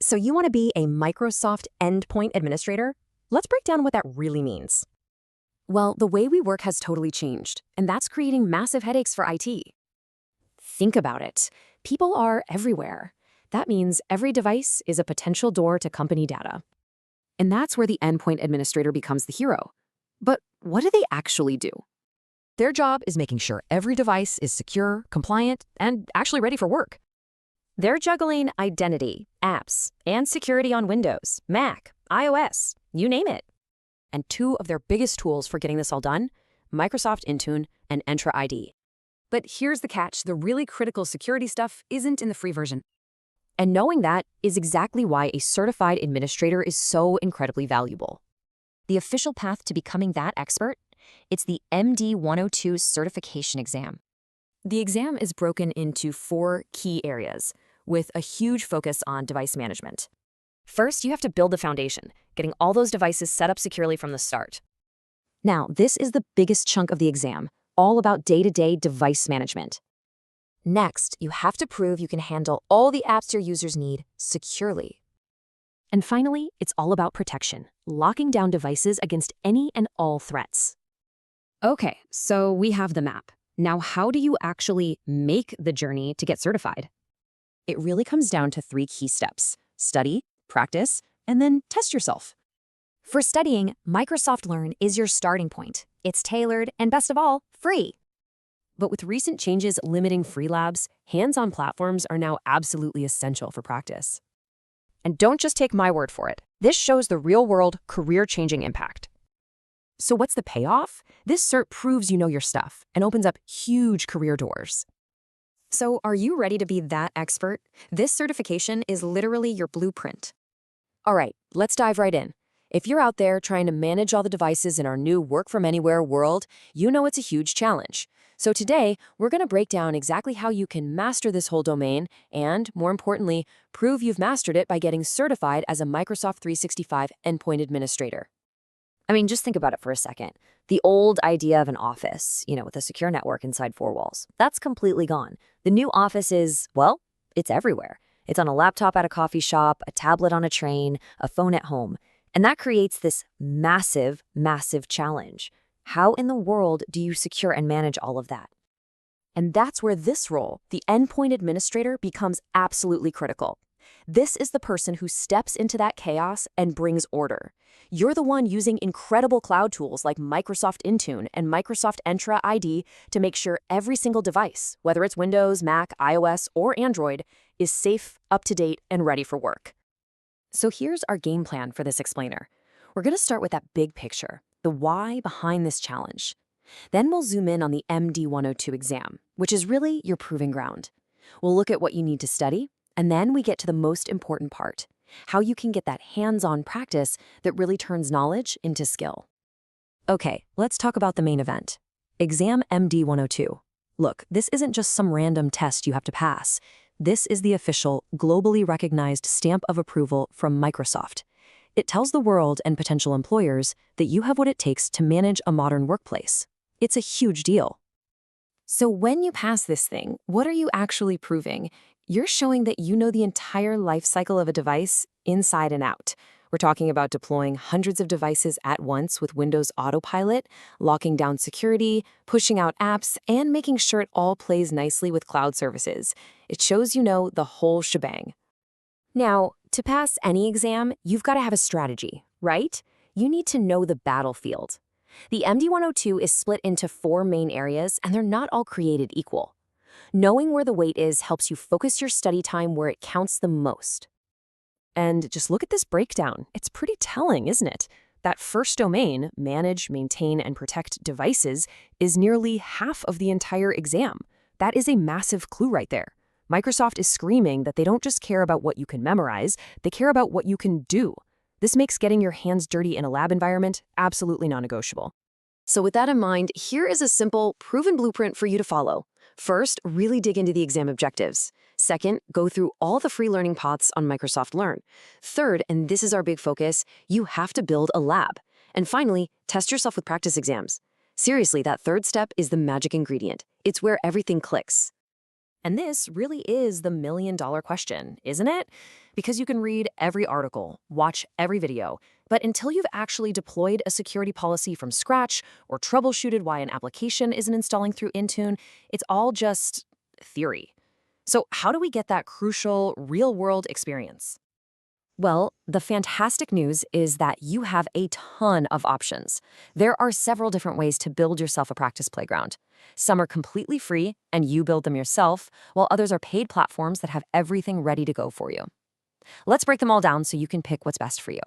So you want to be a Microsoft Endpoint administrator? Let's break down what that really means. Well, the way we work has totally changed, and that's creating massive headaches for IT. Think about it. People are everywhere. That means every device is a potential door to company data. And that's where the endpoint administrator becomes the hero. But what do they actually do? Their job is making sure every device is secure, compliant, and actually ready for work. They're juggling identity, apps, and security on Windows, Mac, iOS, you name it. And two of their biggest tools for getting this all done, Microsoft Intune and Entra ID. But here's the catch, the really critical security stuff isn't in the free version. And knowing that is exactly why a certified administrator is so incredibly valuable. The official path to becoming that expert? It's the MD-102 certification exam. The exam is broken into 4 key areas, with a huge focus on device management. First, you have to build the foundation, getting all those devices set up securely from the start. Now, this is the biggest chunk of the exam, all about day-to-day device management. Next, you have to prove you can handle all the apps your users need securely. And finally, it's all about protection, locking down devices against any and all threats. Okay, so we have the map. Now, how do you actually make the journey to get certified? It really comes down to 3 key steps: study, practice, and then test yourself. For studying, Microsoft Learn is your starting point. It's tailored and, best of all, free. But with recent changes limiting free labs, hands-on platforms are now absolutely essential for practice. And don't just take my word for it. This shows the real-world, career-changing impact. So what's the payoff? This cert proves you know your stuff and opens up huge career doors. So are you ready to be that expert? This certification is literally your blueprint. All right, let's dive right in. If you're out there trying to manage all the devices in our new work-from-anywhere world, you know it's a huge challenge. So today, we're going to break down exactly how you can master this whole domain and, more importantly, prove you've mastered it by getting certified as a Microsoft 365 endpoint administrator. I mean, just think about it for a second. The old idea of an office, with a secure network inside 4 walls, that's completely gone. The new office is, well, it's everywhere. It's on a laptop at a coffee shop, a tablet on a train, a phone at home. And that creates this massive, massive challenge. How in the world do you secure and manage all of that? And that's where this role, the endpoint administrator, becomes absolutely critical. This is the person who steps into that chaos and brings order. You're the one using incredible cloud tools like Microsoft Intune and Microsoft Entra ID to make sure every single device, whether it's Windows, Mac, iOS, or Android, is safe, up-to-date, and ready for work. So here's our game plan for this explainer. We're going to start with that big picture, the why behind this challenge. Then we'll zoom in on the MD-102 exam, which is really your proving ground. We'll look at what you need to study, and then we get to the most important part, how you can get that hands-on practice that really turns knowledge into skill. Okay, let's talk about the main event. Exam MD-102. Look, this isn't just some random test you have to pass. This is the official, globally recognized stamp of approval from Microsoft. It tells the world and potential employers that you have what it takes to manage a modern workplace. It's a huge deal. So when you pass this thing, what are you actually proving? You're showing that you know the entire life cycle of a device inside and out. We're talking about deploying hundreds of devices at once with Windows Autopilot, locking down security, pushing out apps, and making sure it all plays nicely with cloud services. It shows you know the whole shebang. Now, to pass any exam, you've got to have a strategy, right? You need to know the battlefield. The MD-102 is split into 4 main areas, and they're not all created equal. Knowing where the weight is helps you focus your study time where it counts the most. And just look at this breakdown. It's pretty telling, isn't it? That first domain, manage, maintain, and protect devices, is nearly half of the entire exam. That is a massive clue right there. Microsoft is screaming that they don't just care about what you can memorize, they care about what you can do. This makes getting your hands dirty in a lab environment absolutely non-negotiable. So with that in mind, here is a simple, proven blueprint for you to follow. First, really dig into the exam objectives. Second, go through all the free learning paths on Microsoft Learn. Third, and this is our big focus, you have to build a lab. And finally, test yourself with practice exams. Seriously, that third step is the magic ingredient. It's where everything clicks. And this really is the million-dollar question, isn't it? because you can read every article, watch every video, but until you've actually deployed a security policy from scratch or troubleshooted why an application isn't installing through Intune, it's all just theory. So how do we get that crucial real-world experience? Well, the fantastic news is that you have a ton of options. There are several different ways to build yourself a practice playground. Some are completely free, and you build them yourself, while others are paid platforms that have everything ready to go for you. Let's break them all down so you can pick what's best for you.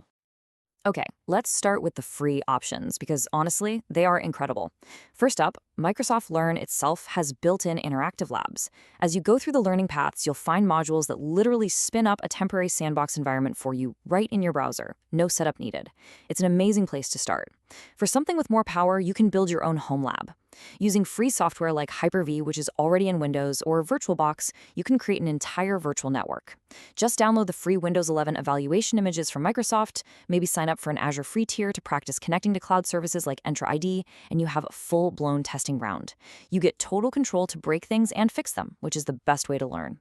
Okay, let's start with the free options because honestly, they are incredible. First up, Microsoft Learn itself has built-in interactive labs. As you go through the learning paths, you'll find modules that literally spin up a temporary sandbox environment for you right in your browser. No setup needed. It's an amazing place to start. For something with more power, you can build your own home lab. Using free software like Hyper-V, which is already in Windows, or VirtualBox, you can create an entire virtual network. Just download the free Windows 11 evaluation images from Microsoft, maybe sign up for an Azure free tier to practice connecting to cloud services like Entra ID, and you have a full-blown testing ground. You get total control to break things and fix them, which is the best way to learn.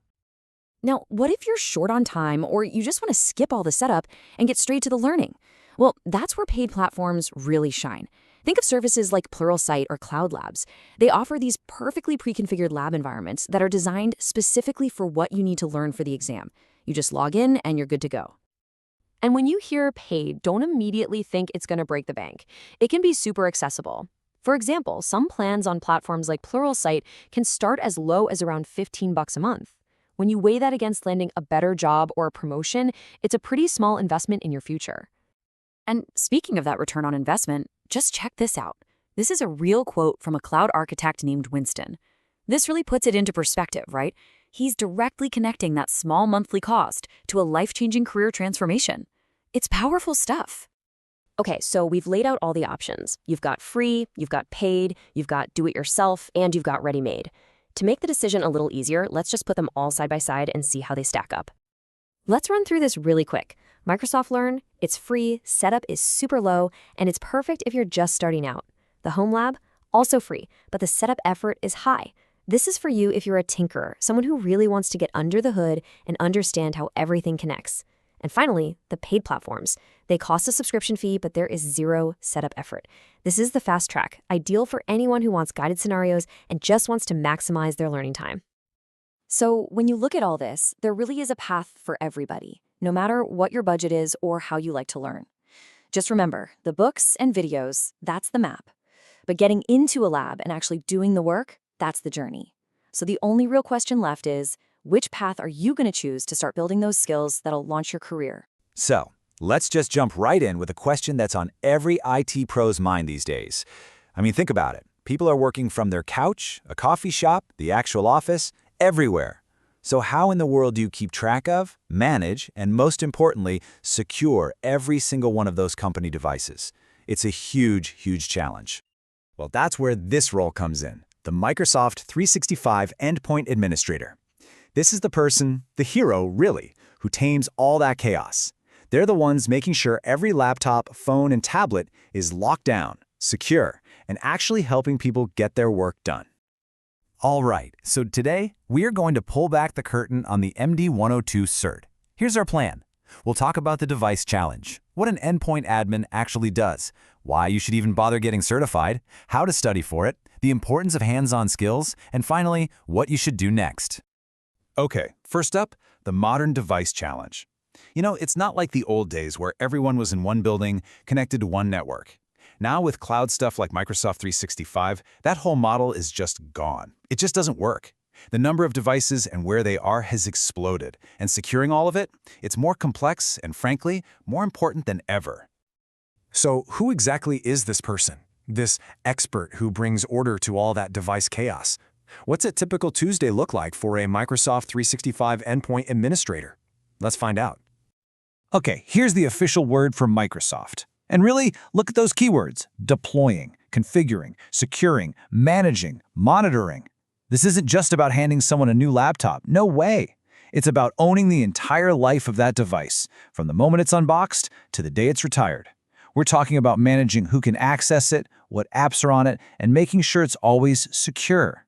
Now, what if you're short on time or you just want to skip all the setup and get straight to the learning? Well, that's where paid platforms really shine. Think of services like Pluralsight or Cloud Labs. They offer these perfectly pre-configured lab environments that are designed specifically for what you need to learn for the exam. You just log in and you're good to go. And when you hear paid, don't immediately think it's going to break the bank. It can be super accessible. For example, some plans on platforms like Pluralsight can start as low as around $15 a month. When you weigh that against landing a better job or a promotion, it's a pretty small investment in your future. And speaking of that return on investment, just check this out. This is a real quote from a cloud architect named Winston. This really puts it into perspective, right? He's directly connecting that small monthly cost to a life-changing career transformation. It's powerful stuff. Okay, so we've laid out all the options. You've got free, you've got paid, you've got do-it-yourself, and you've got ready-made. To make the decision a little easier, let's just put them all side by side and see how they stack up. Let's run through this really quick. Microsoft Learn, it's free, setup is super low, and it's perfect if you're just starting out. The Home Lab, also free, but the setup effort is high. This is for you if you're a tinkerer, someone who really wants to get under the hood and understand how everything connects. And finally, the paid platforms. They cost a subscription fee, but there is zero setup effort. This is the fast track, ideal for anyone who wants guided scenarios and just wants to maximize their learning time. So when you look at all this, there really is a path for everybody, no matter what your budget is or how you like to learn. Just remember, the books and videos, that's the map. But getting into a lab and actually doing the work, that's the journey. So the only real question left is, which path are you going to choose to start building those skills that'll launch your career? So, let's just jump right in with a question that's on every IT pro's mind these days. I mean, think about it. People are working from their couch, a coffee shop, the actual office, everywhere. So how in the world do you keep track of, manage, and most importantly, secure every single one of those company devices? It's a huge, huge challenge. Well, that's where this role comes in, the Microsoft 365 Endpoint Administrator. This is the person, the hero, really, who tames all that chaos. They're the ones making sure every laptop, phone, and tablet is locked down, secure, and actually helping people get their work done. All right, so today, we are going to pull back the curtain on the MD-102 cert. Here's our plan. We'll talk about the device challenge, what an endpoint admin actually does, why you should even bother getting certified, how to study for it, the importance of hands-on skills, and finally, what you should do next. Okay, first up, the modern device challenge. You know, it's not like the old days where everyone was in one building, connected to one network. Now with cloud stuff like Microsoft 365, that whole model is just gone. It just doesn't work. The number of devices and where they are has exploded, and securing all of it, it's more complex and frankly, more important than ever. So who exactly is this person? This expert who brings order to all that device chaos? What's a typical Tuesday look like for a Microsoft 365 endpoint administrator? Let's find out. Okay, here's the official word from Microsoft. And really, look at those keywords: deploying, configuring, securing, managing, monitoring. This isn't just about handing someone a new laptop. No way. It's about owning the entire life of that device, from the moment it's unboxed to the day it's retired. We're talking about managing who can access it, what apps are on it, and making sure it's always secure.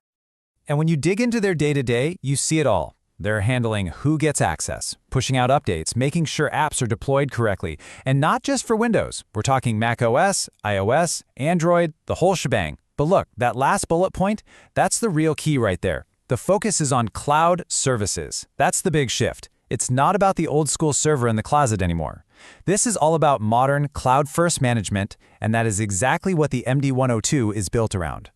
And when you dig into their day-to-day, you see it all. They're handling who gets access, pushing out updates, making sure apps are deployed correctly, and not just for Windows. We're talking Mac OS, iOS, Android, the whole shebang. But look, that last bullet point, that's the real key right there. The focus is on cloud services. That's the big shift. It's not about the old school server in the closet anymore. This is all about modern cloud-first management, and that is exactly what the MD-102 is built around.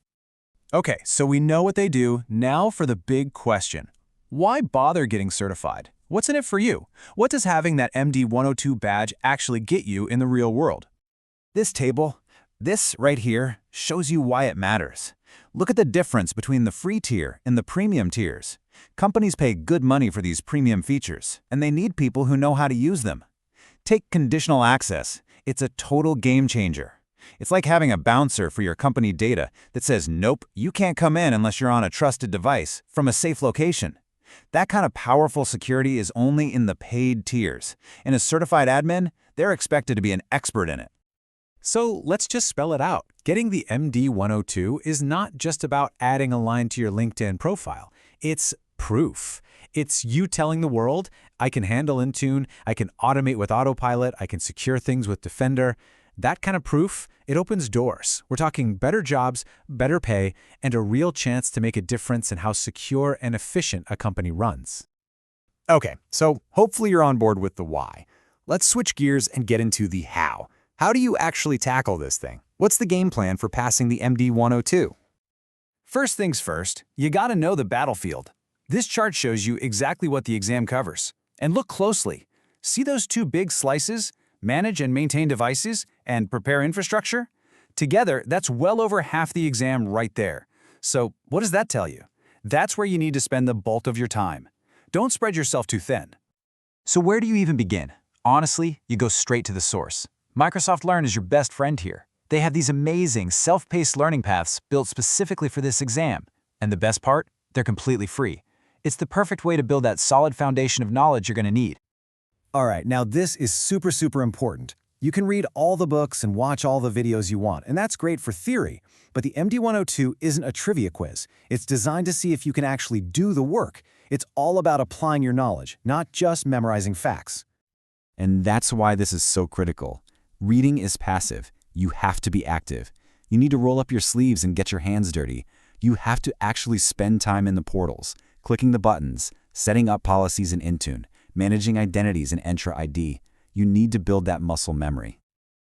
Okay, so we know what they do. Now for the big question. Why bother getting certified? What's in it for you? What does having that MD-102 badge actually get you in the real world? This table, this right here, shows you why it matters. Look at the difference between the free tier and the premium tiers. Companies pay good money for these premium features, and they need people who know how to use them. Take Conditional Access. It's a total game changer. It's like having a bouncer for your company data that says, nope, you can't come in unless you're on a trusted device from a safe location. That kind of powerful security is only in the paid tiers. And as certified admin, they're expected to be an expert in it. So let's just spell it out. Getting the MD-102 is not just about adding a line to your LinkedIn profile. It's proof. It's you telling the world, I can handle Intune, I can automate with Autopilot, I can secure things with Defender. That kind of proof, it opens doors. We're talking better jobs, better pay, and a real chance to make a difference in how secure and efficient a company runs. Okay, so hopefully you're on board with the why. Let's switch gears and get into the how. How do you actually tackle this thing? What's the game plan for passing the MD-102? First things first, you gotta know the battlefield. This chart shows you exactly what the exam covers. And look closely. See those two big slices? Manage and maintain devices, and prepare infrastructure? Together, that's well over half the exam right there. So what does that tell you? That's where you need to spend the bulk of your time. Don't spread yourself too thin. So where do you even begin? Honestly, you go straight to the source. Microsoft Learn is your best friend here. They have these amazing self-paced learning paths built specifically for this exam. And the best part? They're completely free. It's the perfect way to build that solid foundation of knowledge you're going to need. All right, now this is super important. You can read all the books and watch all the videos you want, and that's great for theory. But the MD-102 isn't a trivia quiz. It's designed to see if you can actually do the work. It's all about applying your knowledge, not just memorizing facts. And that's why this is so critical. Reading is passive. You have to be active. You need to roll up your sleeves and get your hands dirty. You have to actually spend time in the portals, clicking the buttons, setting up policies in Intune, managing identities in Entra ID. You need to build that muscle memory.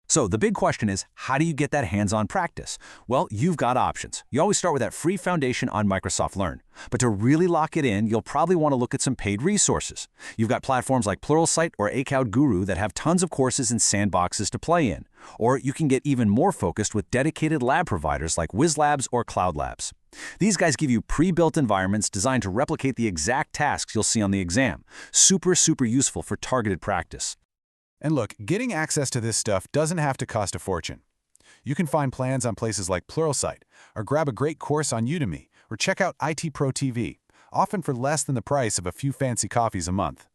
So the big question is, how do you get that hands-on practice? Well, you've got options. You always start with that free foundation on Microsoft Learn. But to really lock it in, you'll probably want to look at some paid resources. You've got platforms like Pluralsight or Cloud Guru that have tons of courses and sandboxes to play in. Or you can get even more focused with dedicated lab providers like WizLabs or Cloud Labs. These guys give you pre-built environments designed to replicate the exact tasks you'll see on the exam. Super useful for targeted practice. And look, getting access to this stuff doesn't have to cost a fortune. You can find plans on places like Pluralsight, or grab a great course on Udemy, or check out IT Pro TV, often for less than the price of a few fancy coffees a month.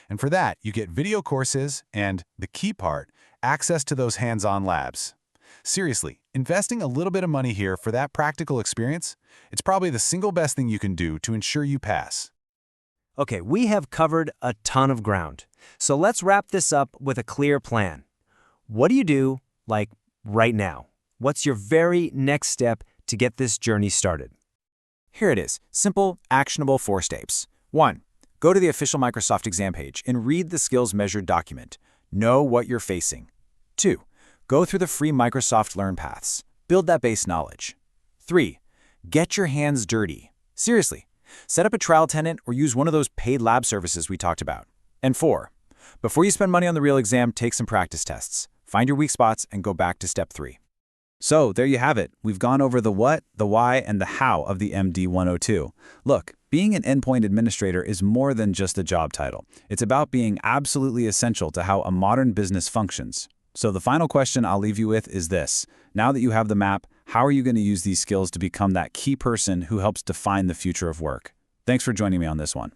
And for that, you get video courses and, the key part, access to those hands-on labs. Seriously, investing a little bit of money here for that practical experience, it's probably the single best thing you can do to ensure you pass. Okay, we have covered a ton of ground. So let's wrap this up with a clear plan. What do you do, like, right now? What's your very next step to get this journey started? Here it is. Simple, actionable 4 steps. 1. Go to the official Microsoft exam page and read the skills measured document. Know what you're facing. 2. Go through the free Microsoft Learn paths. Build that base knowledge. 3. Get your hands dirty. Seriously. Set up a trial tenant or use one of those paid lab services we talked about. And 4. Before you spend money on the real exam, take some practice tests. Find your weak spots and go back to step 3. So there you have it. We've gone over the what, the why, and the how of the MD-102. Look, being an endpoint administrator is more than just a job title. It's about being absolutely essential to how a modern business functions. So the final question I'll leave you with is this. Now that you have the map, how are you going to use these skills to become that key person who helps define the future of work? Thanks for joining me on this one.